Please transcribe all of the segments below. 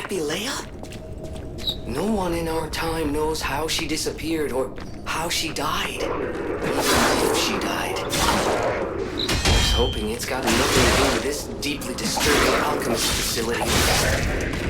be Leia? No one in our time knows how she disappeared or how she died. Even if she died. I was hoping it's got nothing to do with this deeply disturbing alchemist facility.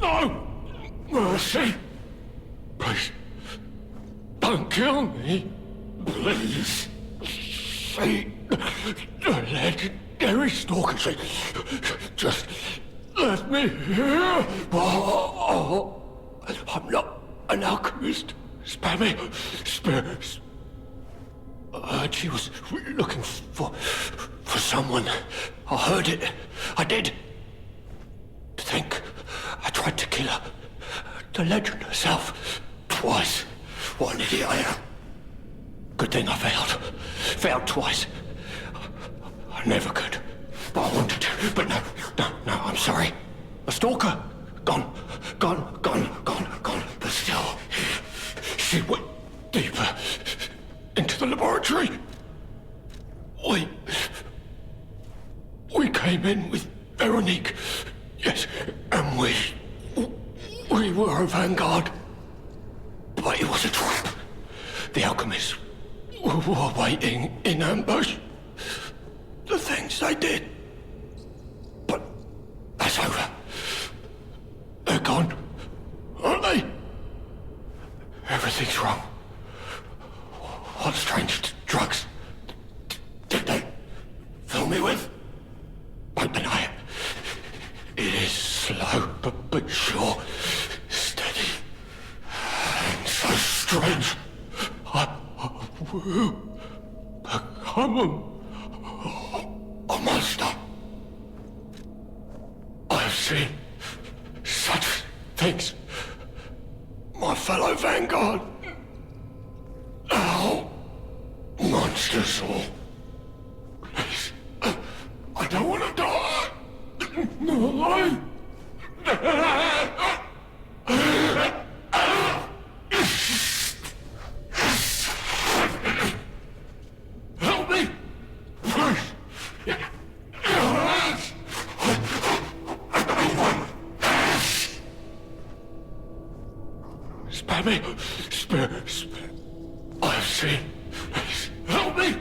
No! Mercy! Please, don't kill me. Please. See the legendary Stalker. Just let me here. Oh, I'm not an alchemist. Spare me. I heard she was looking for someone. I heard it. I did. To think I tried to kill her. The legend herself. Twice. What an idiot I am. Good thing I failed. Failed twice. I never could. But I wanted to. But no, I'm sorry. A stalker. Gone. But still, she went deeper into the laboratory. We came in with Veronique. Yes, and we were a vanguard. But it was a trap. The alchemists were waiting in ambush. The things they did. But that's over. They're gone, aren't they? Everything's wrong. What strange drugs did they fill me with? Don't deny it. It is slow, but sure, steady, and so strange. I will become a monster. I have seen such things. My fellow vanguard. Oh, monsters all. Please, I don't want to die. No. Help me! Spare me! Spare. I have seen. Please, help me!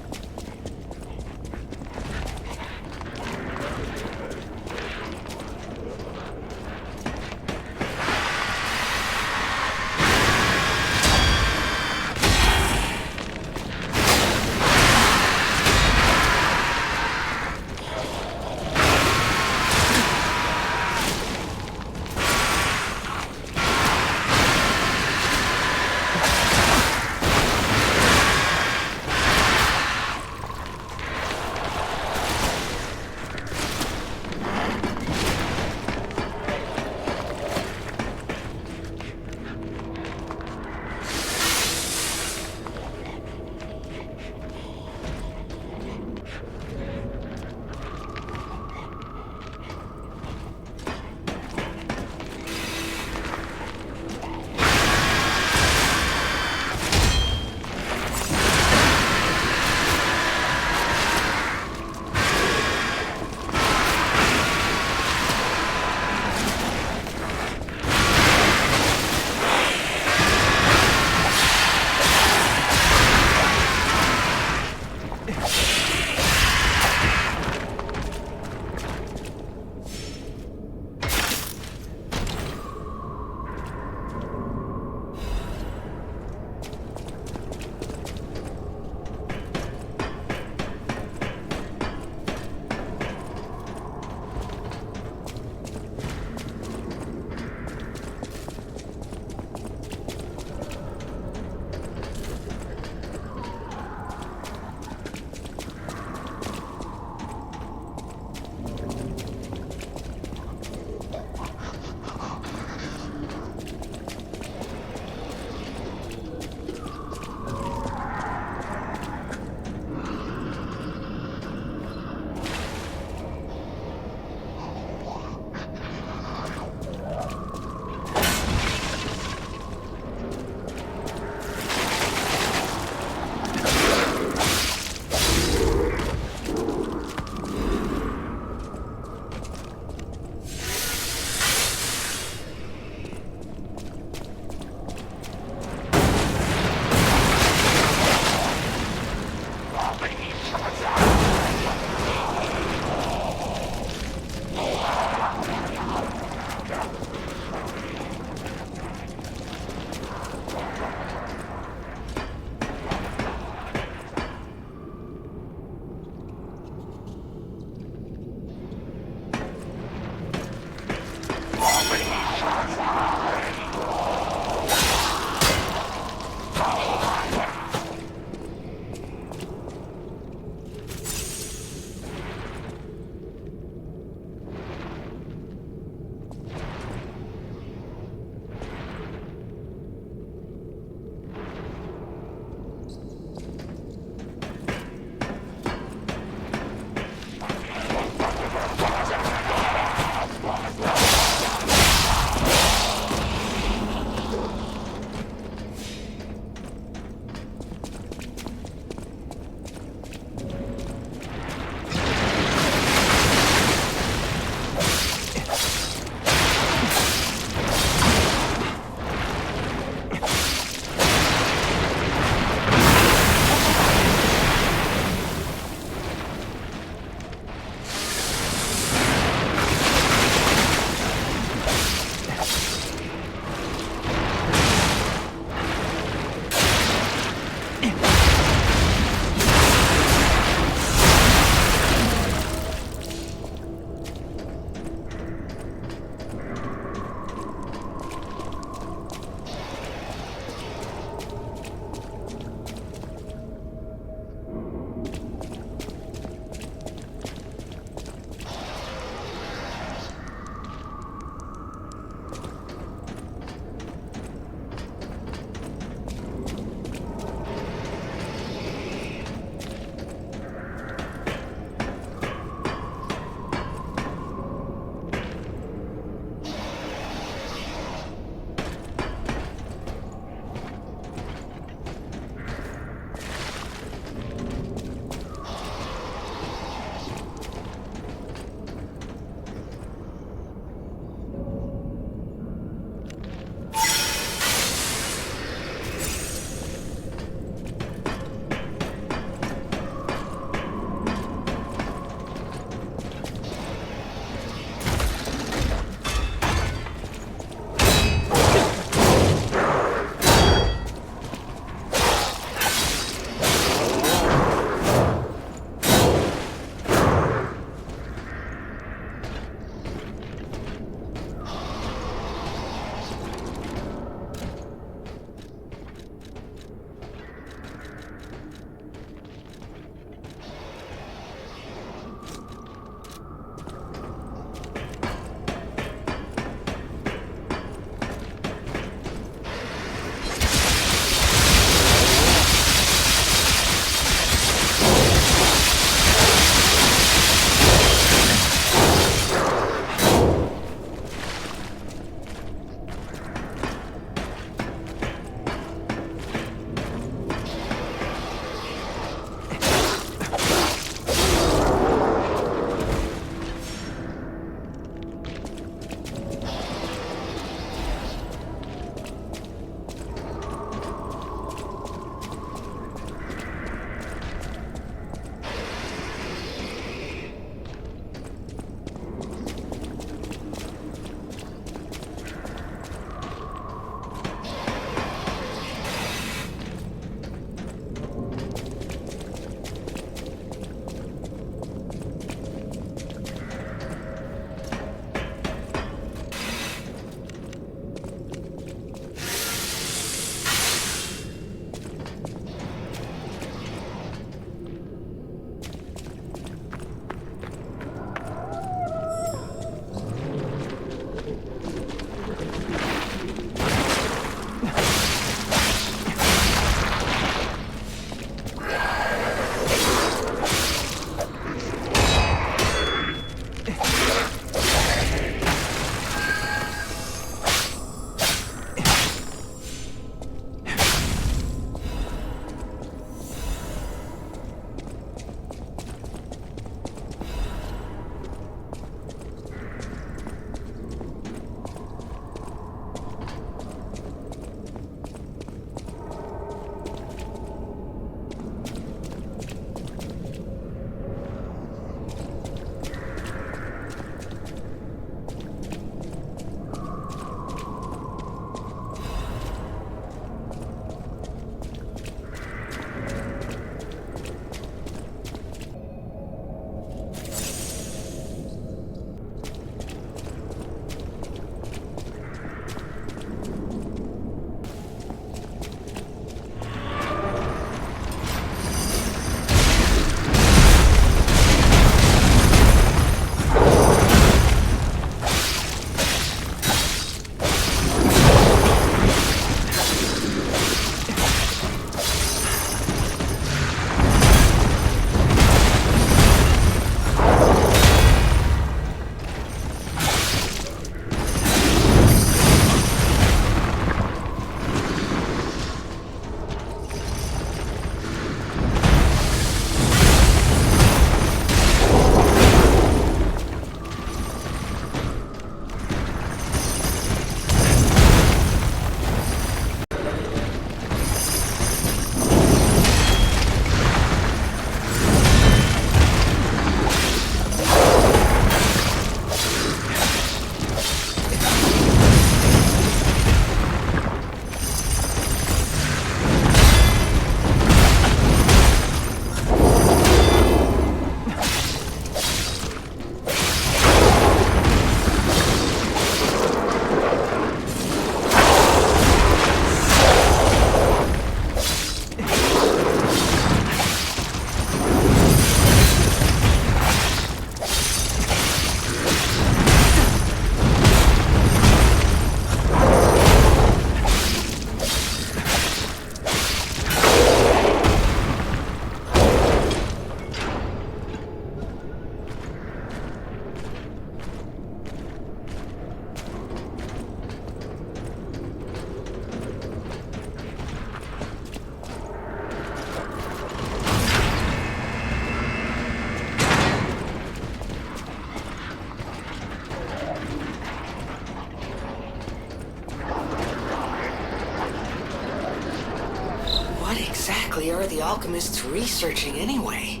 are the alchemists researching anyway?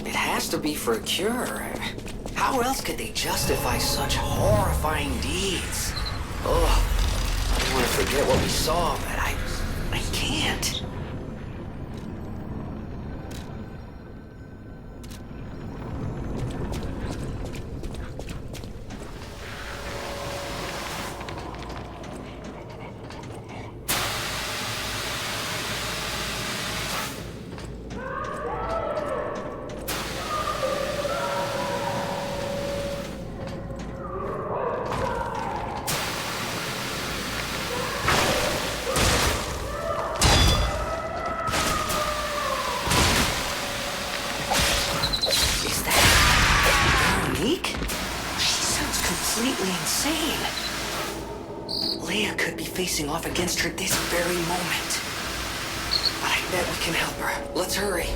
It has to be for a cure. How else could they justify such horrifying deeds? Oh, I want to forget what we saw, but I can't. Veronique? She sounds completely insane. Leia could be facing off against her this very moment. But I bet we can help her. Let's hurry.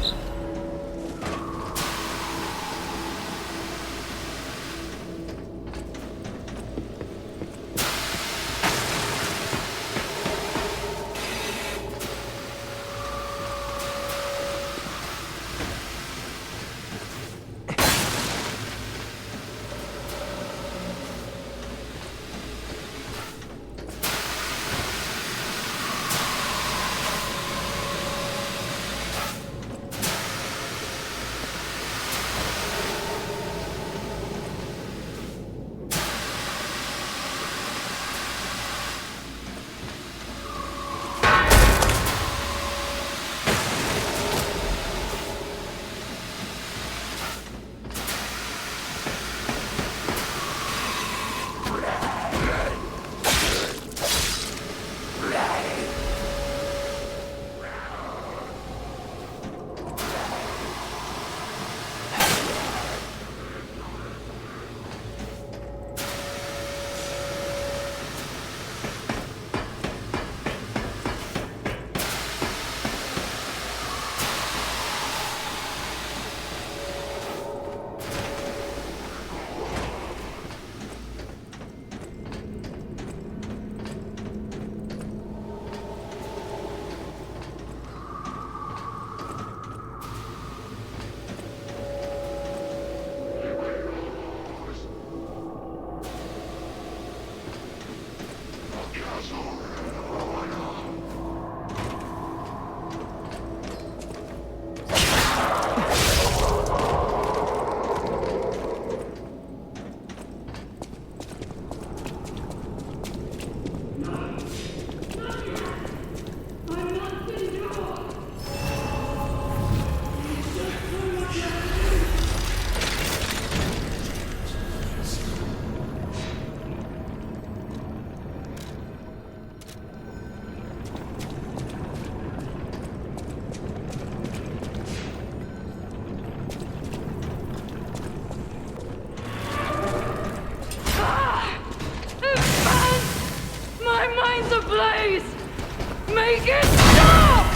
Make it stop!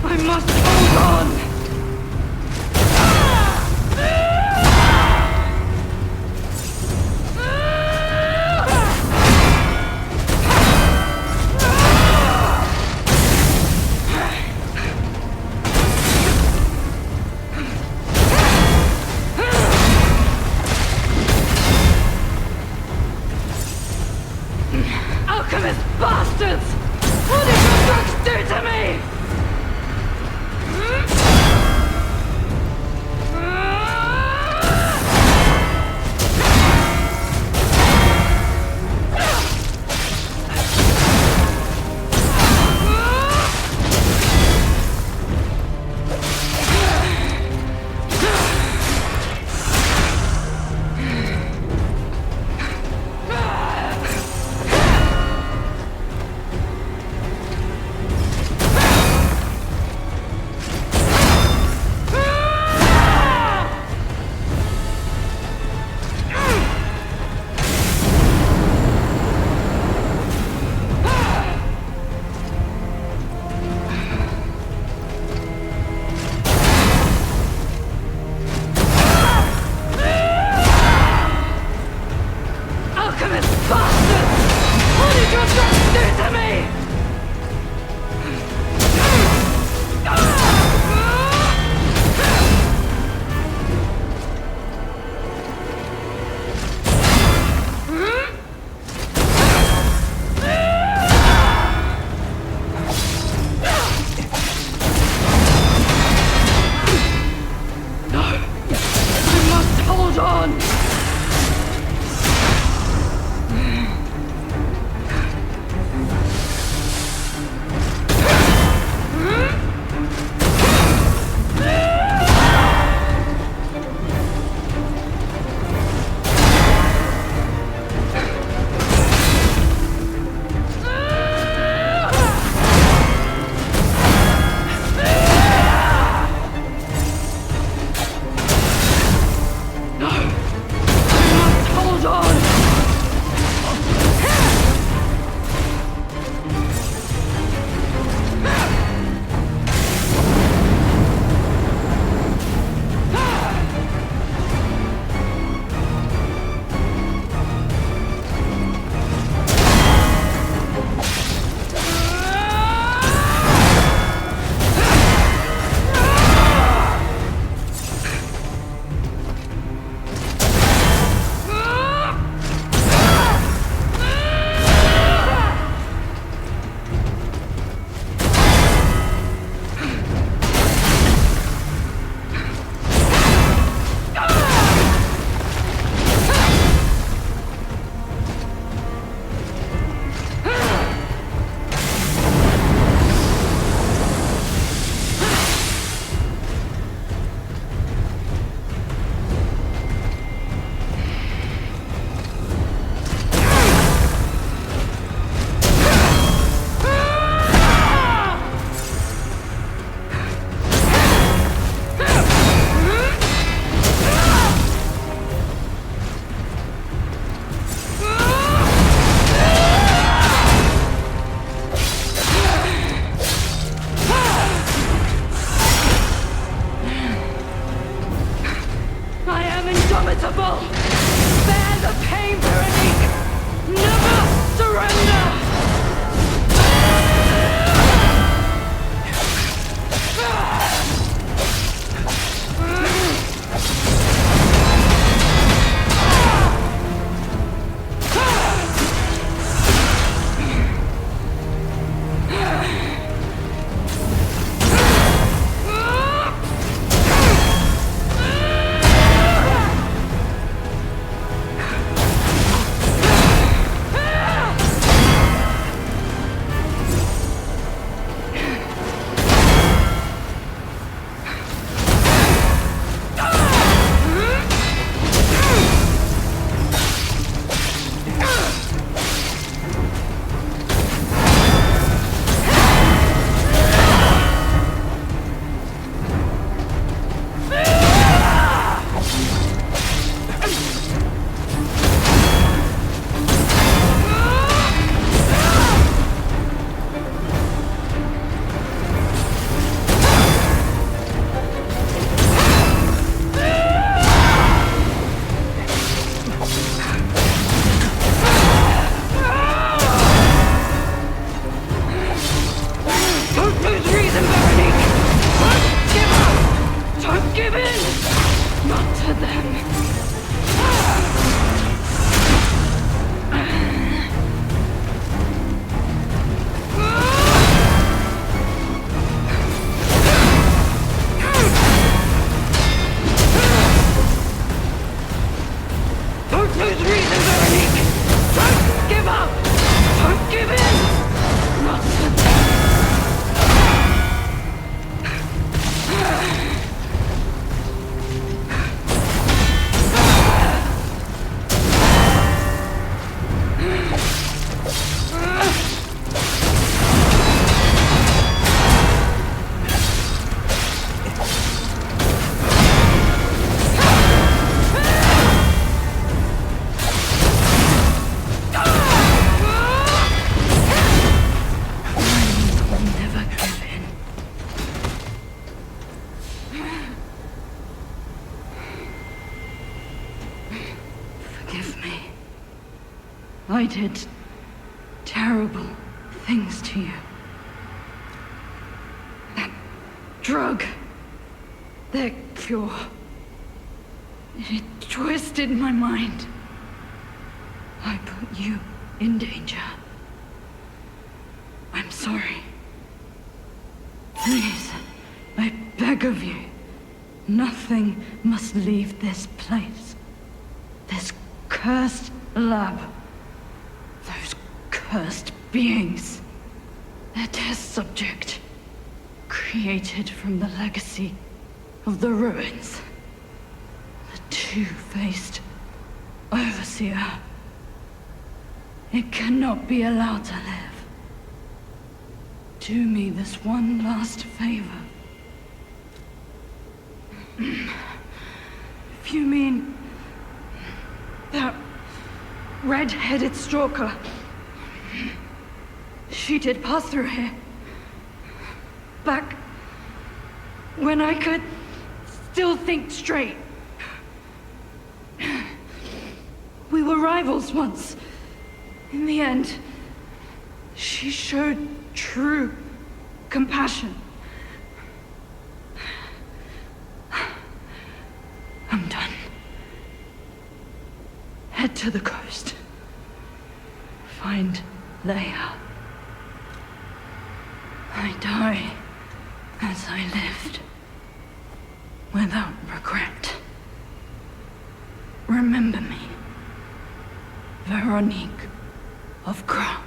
I must hold on! Alchemist bastards! What did your drugs do to me? did terrible things to you. That drug, their cure, it twisted my mind. I put you in danger. I'm sorry. Please, I beg of you, nothing must leave this place. This cursed lab. Those cursed beings. Their test subject. Created from the legacy of the ruins. The two-faced Overseer. It cannot be allowed to live. Do me this one last favor. If you mean that red-headed stalker, she did pass through here. Back when I could still think straight. We were rivals once. In the end, she showed true compassion. I'm done. Head to the coast. Find Leia. I die as I lived, without regret. Remember me, Veronique of Goddard.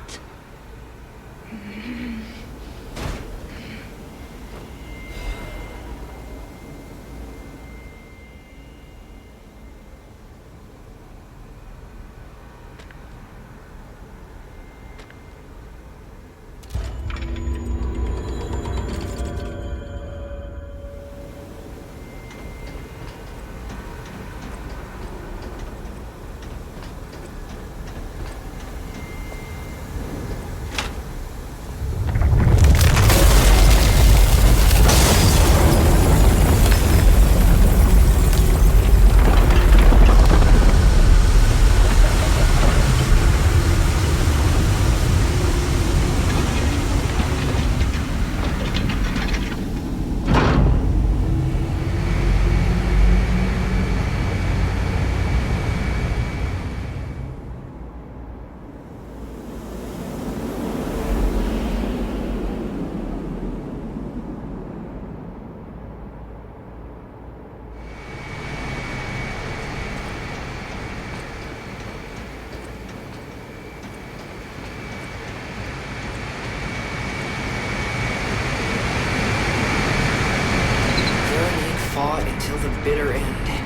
Bitter end.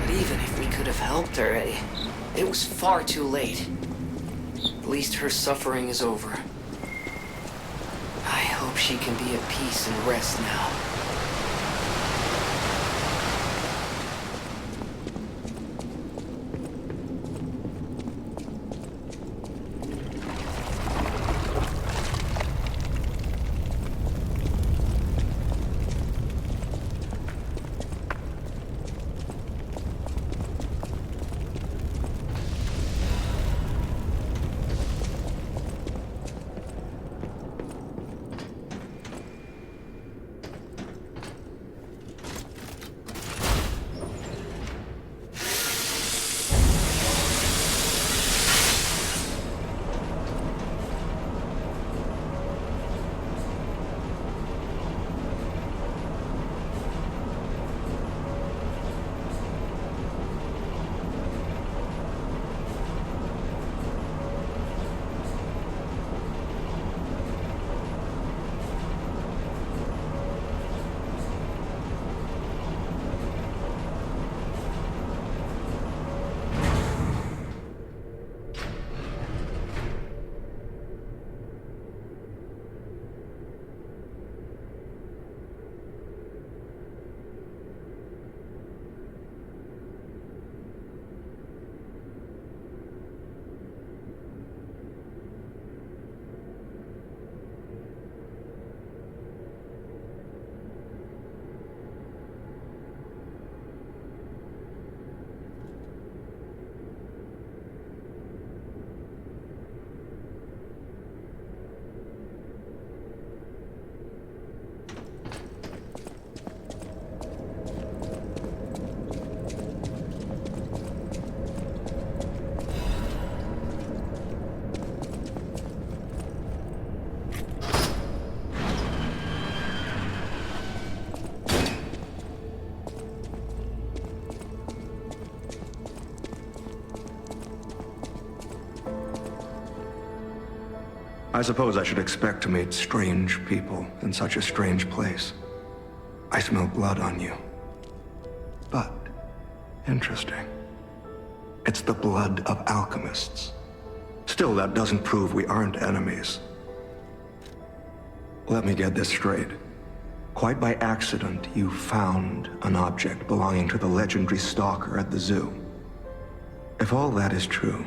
But even if we could have helped her, it was far too late. At least her suffering is over. I hope she can be at peace and rest now. I suppose I should expect to meet strange people in such a strange place. I smell blood on you. But, interesting. It's the blood of alchemists. Still, that doesn't prove we aren't enemies. Let me get this straight. Quite by accident, you found an object belonging to the legendary Stalker at the zoo. If all that is true,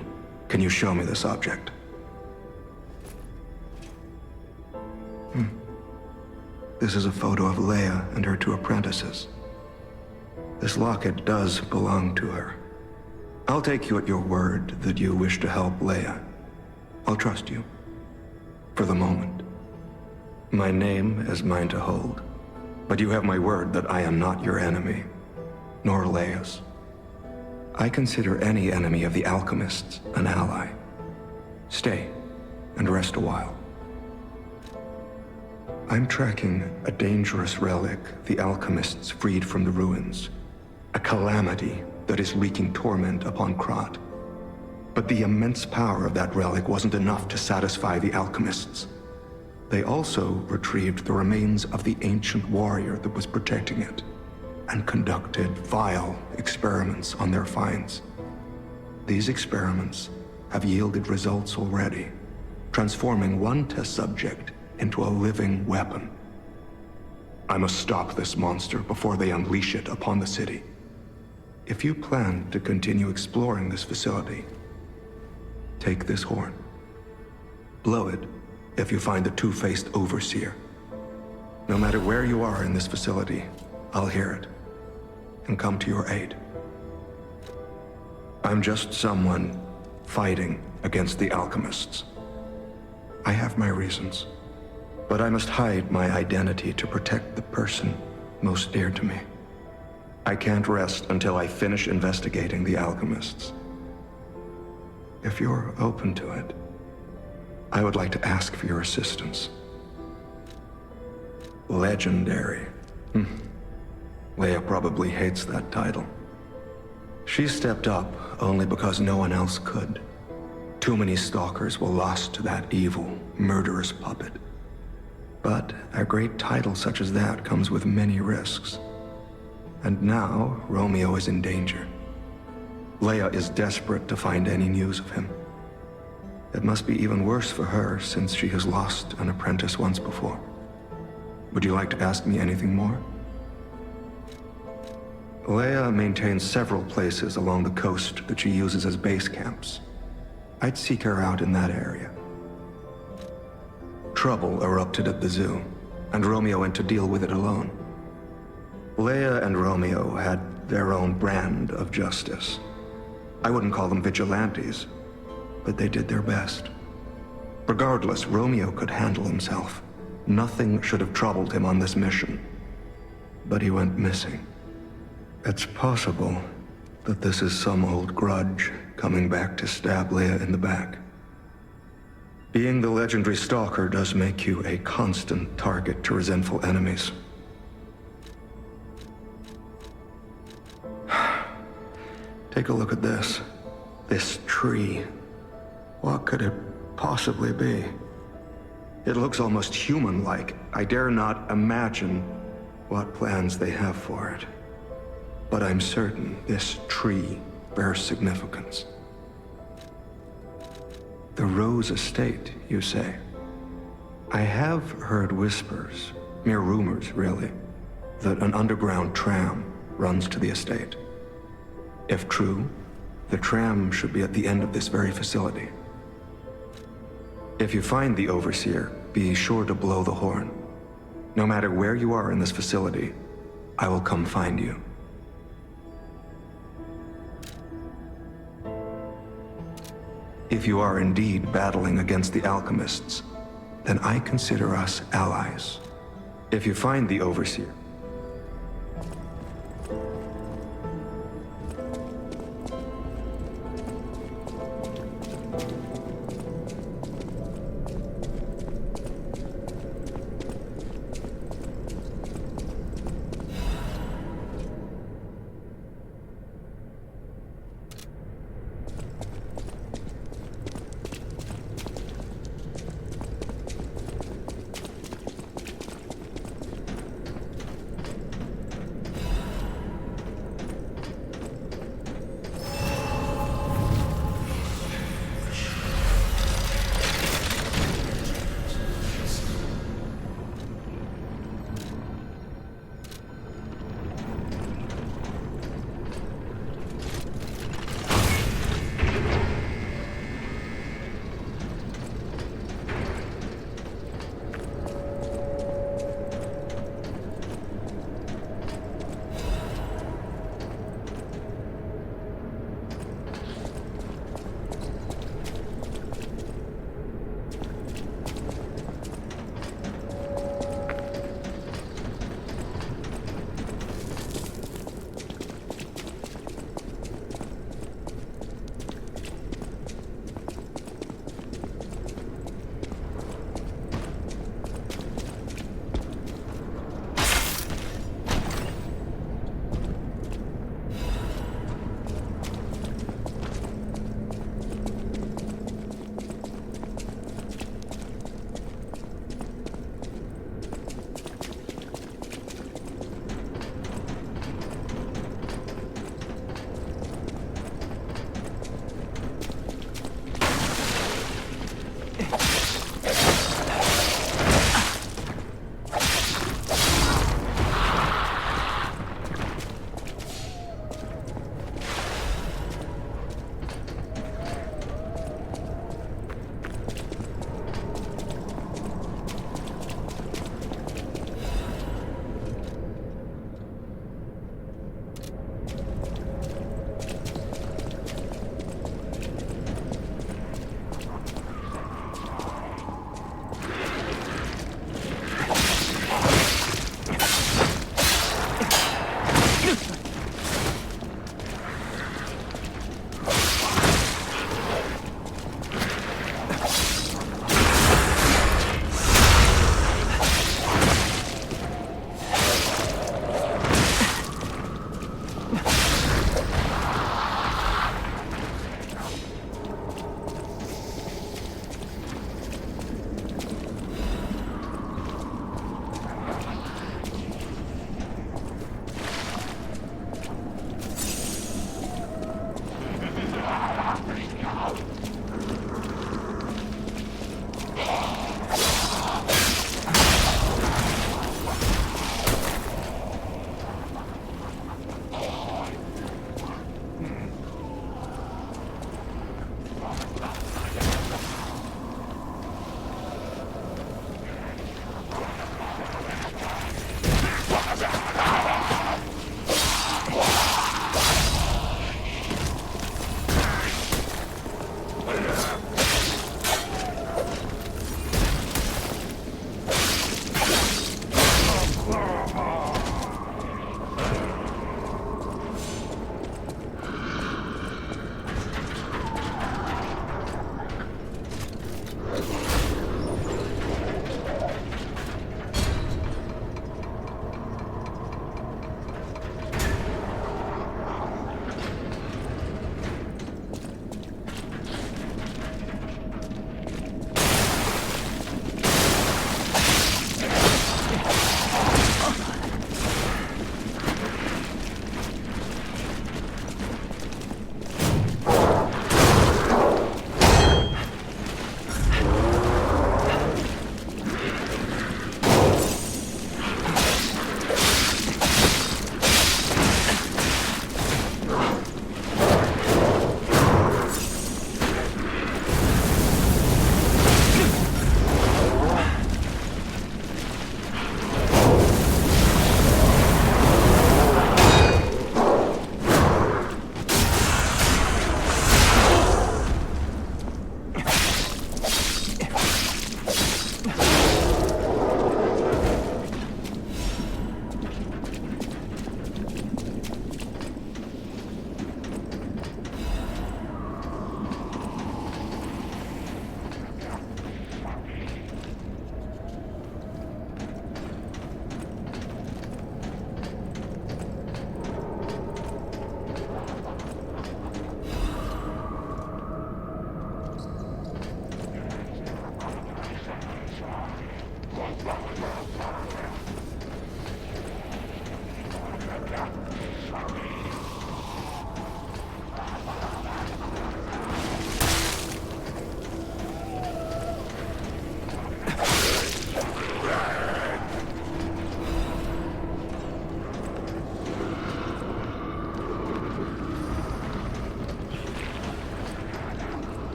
can you show me this object? This is a photo of Leia and her 2 apprentices. This locket does belong to her. I'll take you at your word that you wish to help Leia. I'll trust you. For the moment. My name is mine to hold. But you have my word that I am not your enemy, nor Leia's. I consider any enemy of the alchemists an ally. Stay and rest a while. I'm tracking a dangerous relic the alchemists freed from the ruins. A calamity that is wreaking torment upon Krat. But the immense power of that relic wasn't enough to satisfy the alchemists. They also retrieved the remains of the ancient warrior that was protecting it, and conducted vile experiments on their finds. These experiments have yielded results already, transforming one test subject into a living weapon. I must stop this monster before they unleash it upon the city. If you plan to continue exploring this facility, take this horn. Blow it if you find the two-faced Overseer. No matter where you are in this facility, I'll hear it and come to your aid. I'm just someone fighting against the alchemists. I have my reasons, but I must hide my identity to protect the person most dear to me. I can't rest until I finish investigating the alchemists. If you're open to it, I would like to ask for your assistance. Legendary. Leia probably hates that title. She stepped up only because no one else could. Too many Stalkers were lost to that evil, murderous puppet. But a great title such as that comes with many risks. And now, Romeo is in danger. Leia is desperate to find any news of him. It must be even worse for her since she has lost an apprentice once before. Would you like to ask me anything more? Leia maintains several places along the coast that she uses as base camps. I'd seek her out in that area. Trouble erupted at the zoo, and Romeo went to deal with it alone. Leia and Romeo had their own brand of justice. I wouldn't call them vigilantes, but they did their best. Regardless, Romeo could handle himself. Nothing should have troubled him on this mission. But he went missing. It's possible that this is some old grudge coming back to stab Leia in the back. Being the legendary Stalker does make you a constant target to resentful enemies. Take a look at this. This tree. What could it possibly be? It looks almost human-like. I dare not imagine what plans they have for it. But I'm certain this tree bears significance. The Rose Estate, you say? I have heard whispers, mere rumors really, that an underground tram runs to the estate. If true, the tram should be at the end of this very facility. If you find the Overseer, be sure to blow the horn. No matter where you are in this facility, I will come find you. If you are indeed battling against the alchemists, then I consider us allies. If you find the Overseer,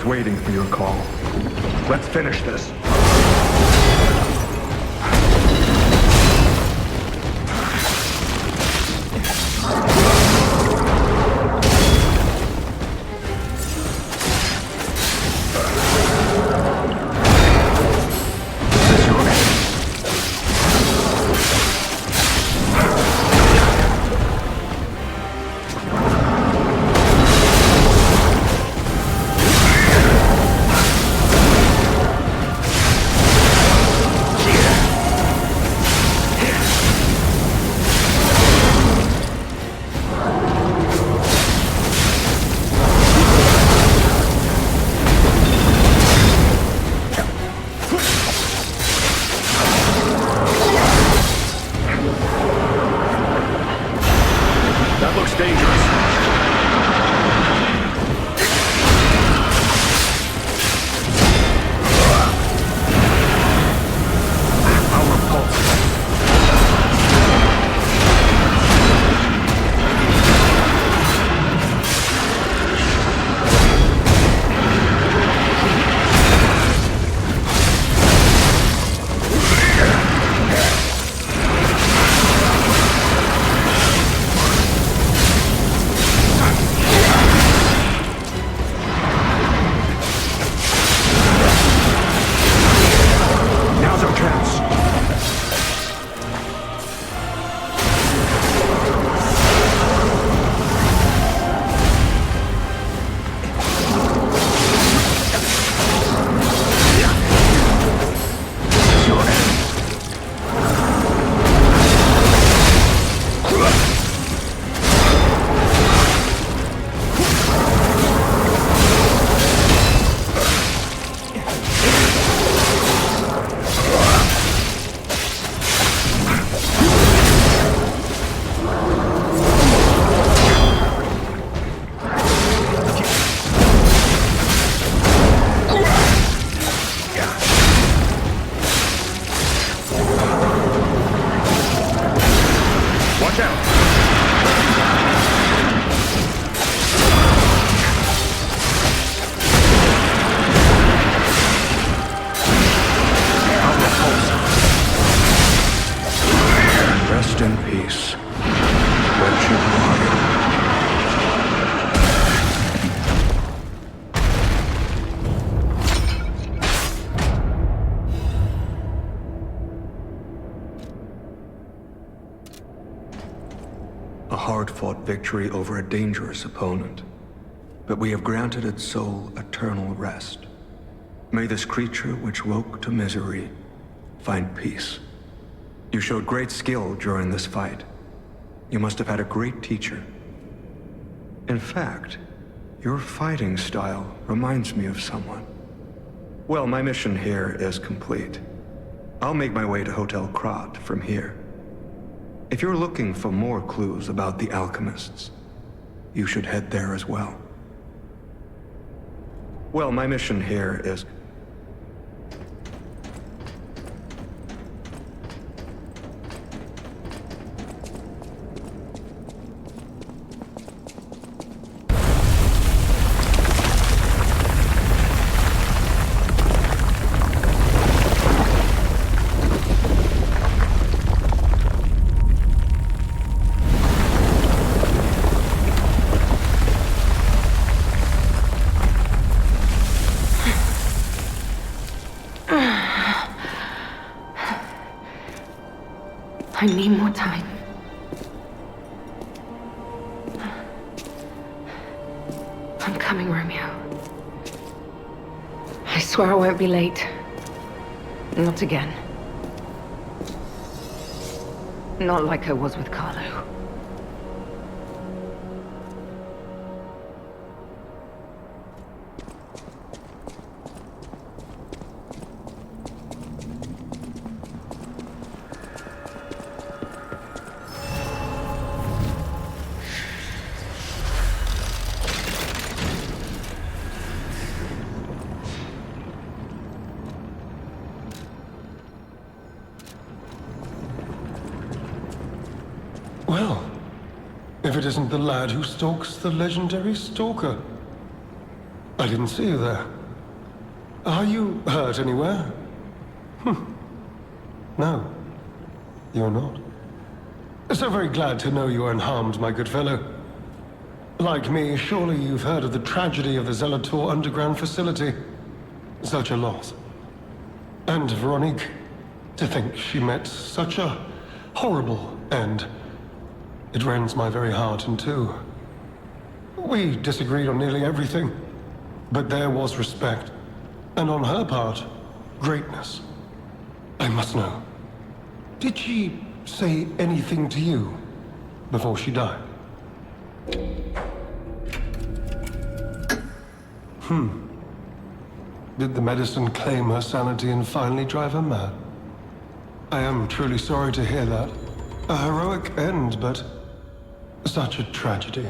was waiting for your call. Let's finish this. Victory over a dangerous opponent, but we have granted its soul eternal rest. May this creature which woke to misery find peace. You showed great skill during this fight. You must have had a great teacher. In fact, your fighting style reminds me of someone. Well, my mission here is complete. I'll make my way to Hotel Krat from here. If you're looking for more clues about the alchemists, you should head there as well. Well, my mission here is... I need more time. I'm coming, Romeo. I swear I won't be late. Not again. Not like I was with Carlo. If it isn't the lad who stalks the legendary Stalker. I didn't see you there. Are you hurt anywhere? No, you're not. So very glad to know you are unharmed, my good fellow. Like me, surely you've heard of the tragedy of the Zelator underground facility. Such a loss. And Veronique, to think she met such a horrible end. It rends my very heart in two. We disagreed on nearly everything, but there was respect, and on her part, greatness. I must know, did she say anything to you before she died? Did the medicine claim her sanity and finally drive her mad? I am truly sorry to hear that. A heroic end, but such a tragedy.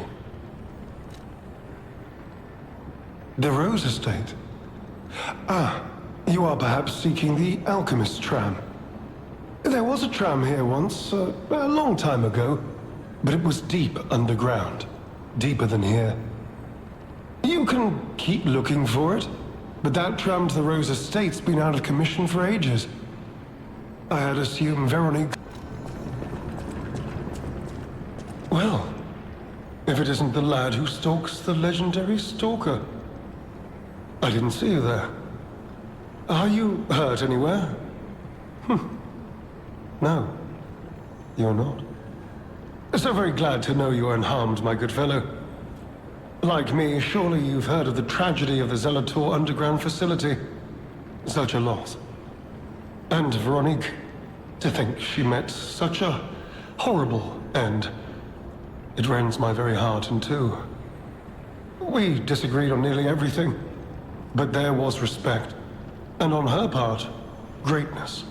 The Rose Estate. Ah, you are perhaps seeking the Alchemist tram. There was a tram here once, a long time ago, but it was deep underground. Deeper than here. You can keep looking for it, but that tram to the Rose Estate's been out of commission for ages. I had assumed Veronique... Well, if it isn't the lad who stalks the legendary Stalker. I didn't see you there. Are you hurt anywhere? No, you're not. So very glad to know you are unharmed, my good fellow. Like me, surely you've heard of the tragedy of the Zelator underground facility. Such a loss. And Veronique, to think she met such a horrible end. It rends my very heart in two. We disagreed on nearly everything, but there was respect, and on her part, greatness.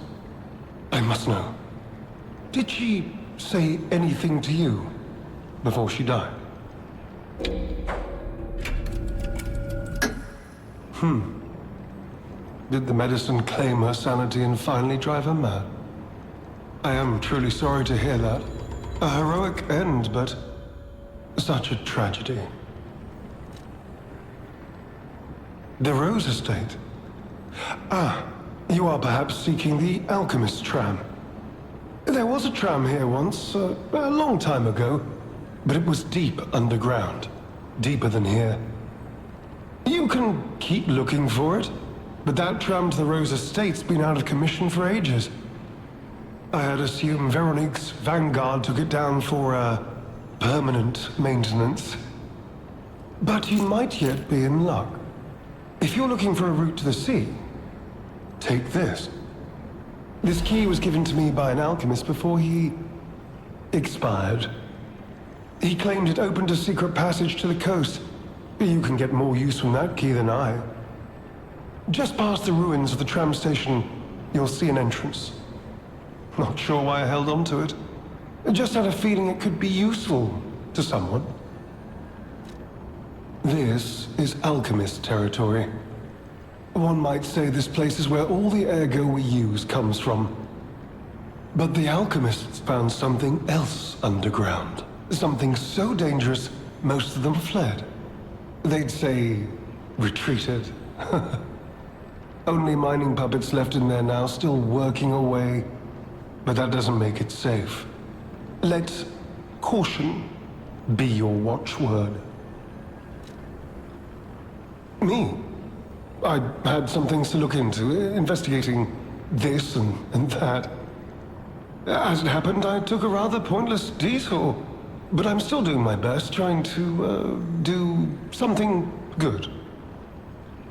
I must know, did she say anything to you before she died? Did the medicine claim her sanity and finally drive her mad? I am truly sorry to hear that. A heroic end, but such a tragedy. The Rose Estate. Ah, you are perhaps seeking the Alchemist tram. There was a tram here once, a long time ago, but it was deep underground. Deeper than here. You can keep looking for it, but that tram to the Rose Estate's been out of commission for ages. I had assumed Veronique's Vanguard took it down for, permanent maintenance. But you might yet be in luck. If you're looking for a route to the sea, take this. This key was given to me by an alchemist before he expired. He claimed it opened a secret passage to the coast. You can get more use from that key than I. Just past the ruins of the tram station, you'll see an entrance. Not sure why I held on to it. I just had a feeling it could be useful to someone. This is alchemist territory. One might say this place is where all the ergo we use comes from. But the alchemists found something else underground. Something so dangerous, most of them fled. They'd say, retreated. Only mining puppets left in there now, still working away. But that doesn't make it safe. Let caution be your watchword. Me? I had some things to look into, investigating this and that. As it happened, I took a rather pointless detour. But I'm still doing my best, trying to, do something good.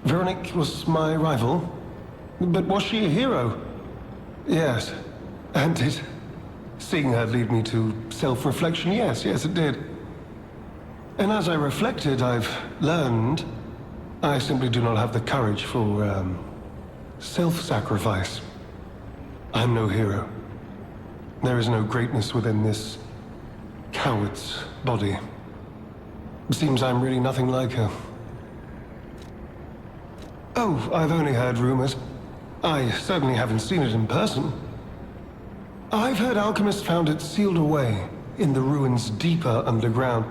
Veronique was my rival, but was she a hero? Yes, and did seeing her lead me to self-reflection? Yes, it did. And as I reflected, I've learned I simply do not have the courage for, self-sacrifice. I'm no hero. There is no greatness within this coward's body. It seems I'm really nothing like her. Oh, I've only heard rumors. I certainly haven't seen it in person. I've heard alchemists found it sealed away in the ruins deeper underground.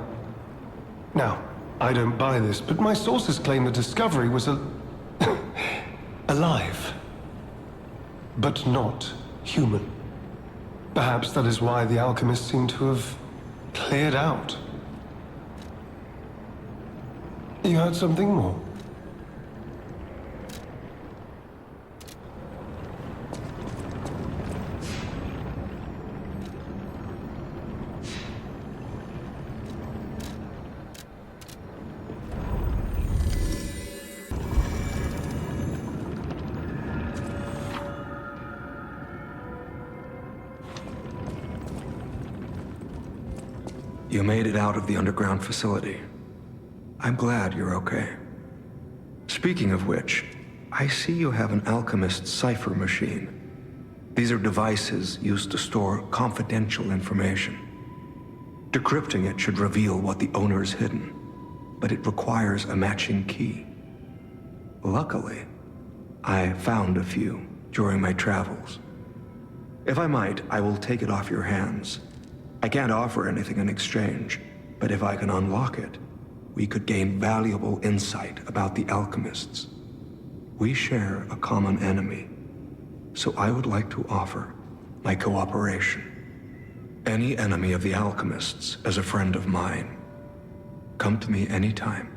Now, I don't buy this, but my sources claim the discovery was alive. But not human. Perhaps that is why the alchemists seem to have cleared out. You heard something more? You made it out of the underground facility. I'm glad you're okay. Speaking of which, I see you have an alchemist's Cipher machine. These are devices used to store confidential information. Decrypting it should reveal what the owner's hidden, but it requires a matching key. Luckily, I found a few during my travels. If I might, I will take it off your hands. I can't offer anything in exchange, but if I can unlock it, we could gain valuable insight about the alchemists. We share a common enemy, so I would like to offer my cooperation. Any enemy of the alchemists is a friend of mine. Come to me anytime.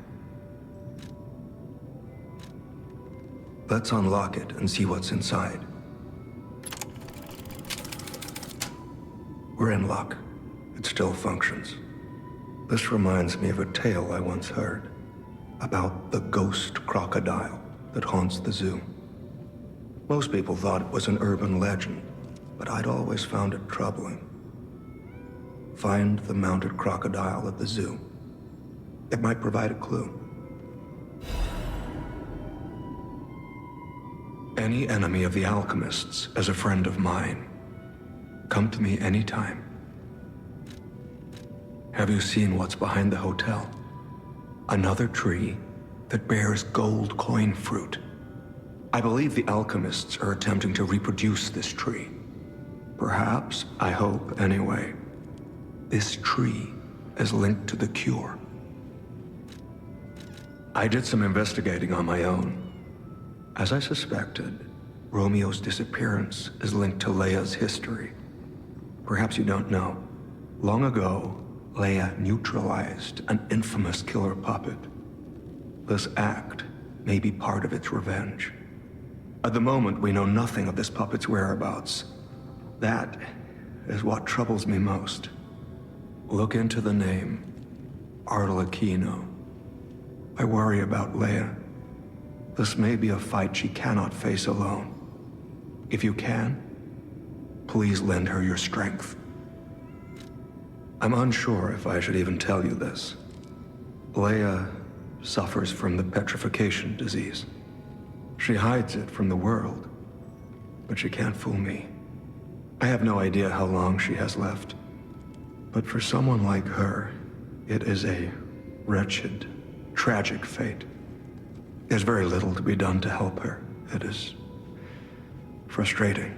Let's unlock it and see what's inside. We're in luck. It still functions. This reminds me of a tale I once heard about the ghost crocodile that haunts the zoo. Most people thought it was an urban legend, but I'd always found it troubling. Find the mounted crocodile at the zoo. It might provide a clue. Any enemy of the alchemists is a friend of mine. Come to me anytime. Have you seen what's behind the hotel? Another tree that bears gold coin fruit. I believe the alchemists are attempting to reproduce this tree. Perhaps, I hope anyway, this tree is linked to the cure. I did some investigating on my own. As I suspected, Romeo's disappearance is linked to Leia's history. Perhaps you don't know. Long ago, Leia neutralized an infamous killer puppet. This act may be part of its revenge. At the moment, we know nothing of this puppet's whereabouts. That is what troubles me most. Look into the name, Arlecchino. I worry about Leia. This may be a fight she cannot face alone. If you can, please lend her your strength. I'm unsure if I should even tell you this. Leia suffers from the petrification disease. She hides it from the world, but she can't fool me. I have no idea how long she has left. But for someone like her, it is a wretched, tragic fate. There's very little to be done to help her. It is frustrating.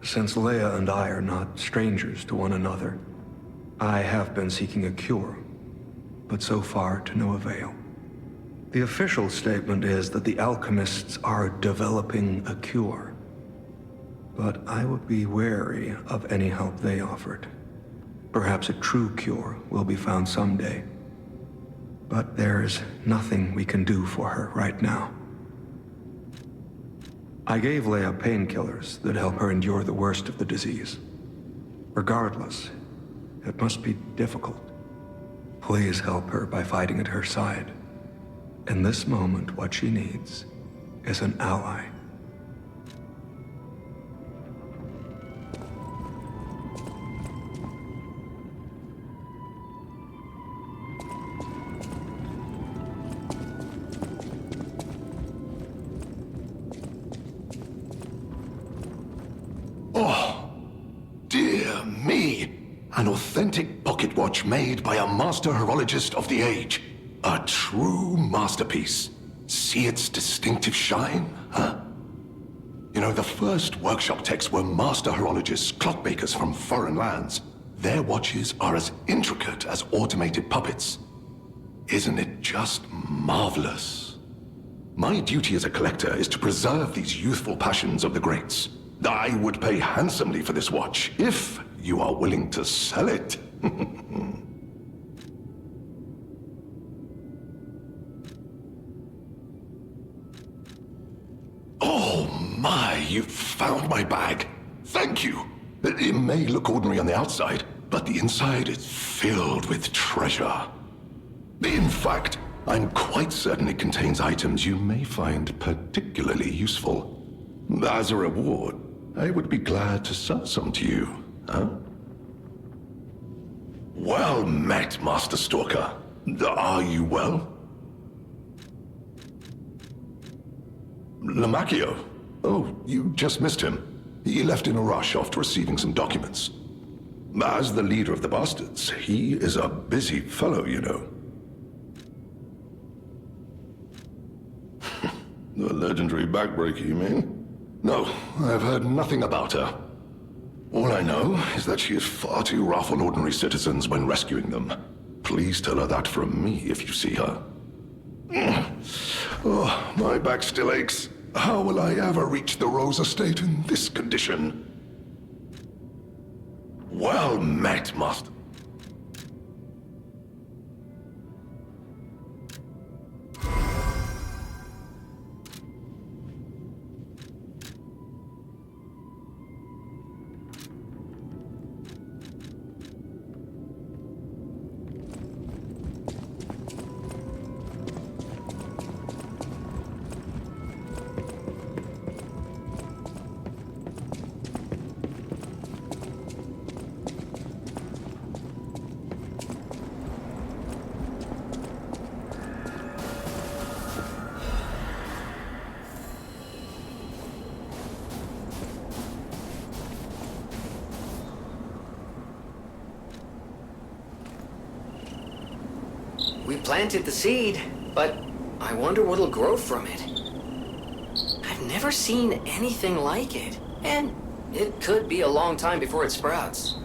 Since Leia and I are not strangers to one another, I have been seeking a cure, but so far to no avail. The official statement is that the alchemists are developing a cure, but I would be wary of any help they offered. Perhaps a true cure will be found someday, but there's nothing we can do for her right now. I gave Leia painkillers that help her endure the worst of the disease. Regardless, it must be difficult. Please help her by fighting at her side. In this moment, what she needs is an ally. An authentic pocket watch made by a master horologist of the age. A true masterpiece. See its distinctive shine, huh? You know, the first workshop techs were master horologists, clockmakers from foreign lands. their watches are as intricate as automated puppets. Isn't it just marvelous? My duty as a collector is to preserve these youthful passions of the greats. I would pay handsomely for this watch, if you are willing to sell it. Oh my, you found my bag. Thank you. It may look ordinary on the outside, but the inside is filled with treasure. In fact, I'm quite certain it contains items you may find particularly useful. As a reward, I would be glad to sell some to you, huh? Well met, Master Stalker. Are you well? Lamacchio? Oh, you just missed him. He left in a rush after receiving some documents. As the leader of the bastards, he is a busy fellow, you know. The legendary backbreaker, you mean? No, I've heard nothing about her. All I know is that she is far too rough on ordinary citizens when rescuing them. Please tell her that from me if you see her. Oh, my back still aches. How will I ever reach the Rose Estate in this condition? Well met, Master. We planted the seed, but I wonder what'll grow from it. I've never seen anything like it, and it could be a long time before it sprouts.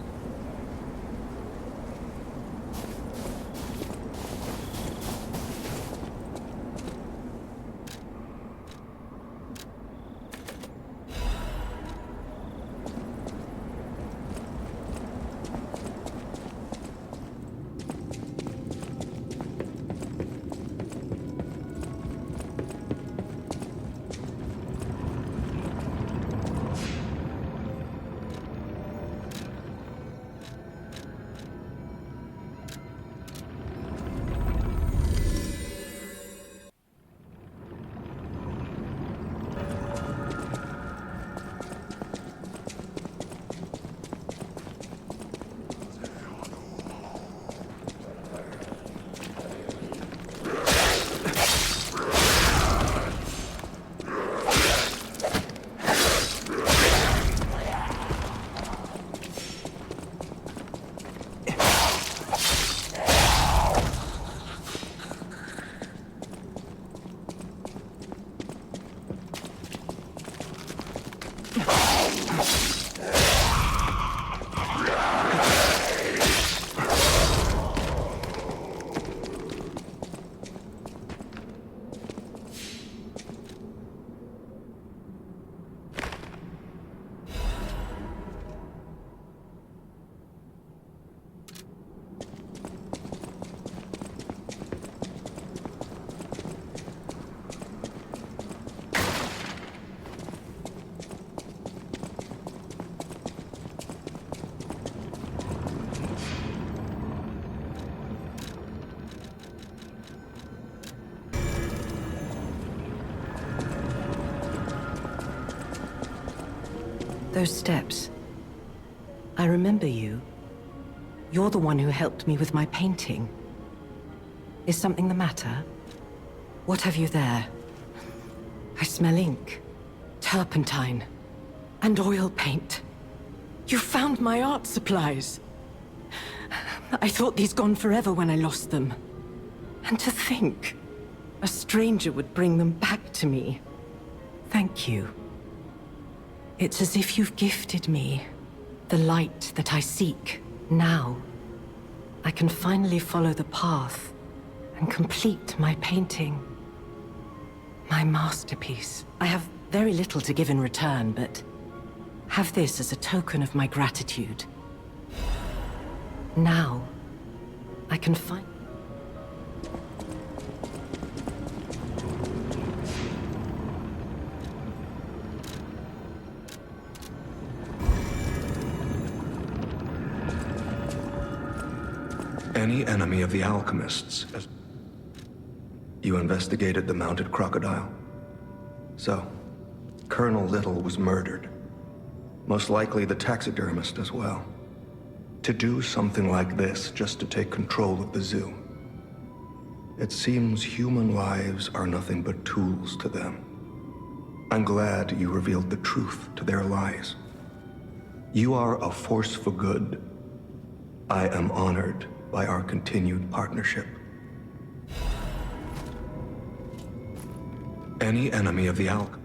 Those steps. I remember you. You're the one who helped me with my painting. Is something the matter? What have you there? I smell ink, turpentine, and oil paint. You found my art supplies. I thought these gone forever when I lost them. And to think, a stranger would bring them back to me. Thank you. It's as if you've gifted me the light that I seek. Now, I can finally follow the path and complete my painting. My masterpiece. I have very little to give in return, but have this as a token of my gratitude. Now, I can find... Any enemy of the alchemists. You investigated the mounted crocodile. So, Colonel Little was murdered. Most likely the taxidermist as well. To do something like this just to take control of the zoo. It seems human lives are nothing but tools to them. I'm glad you revealed the truth to their lies. You are a force for good. I am honored by our continued partnership. Any enemy of the alchemists.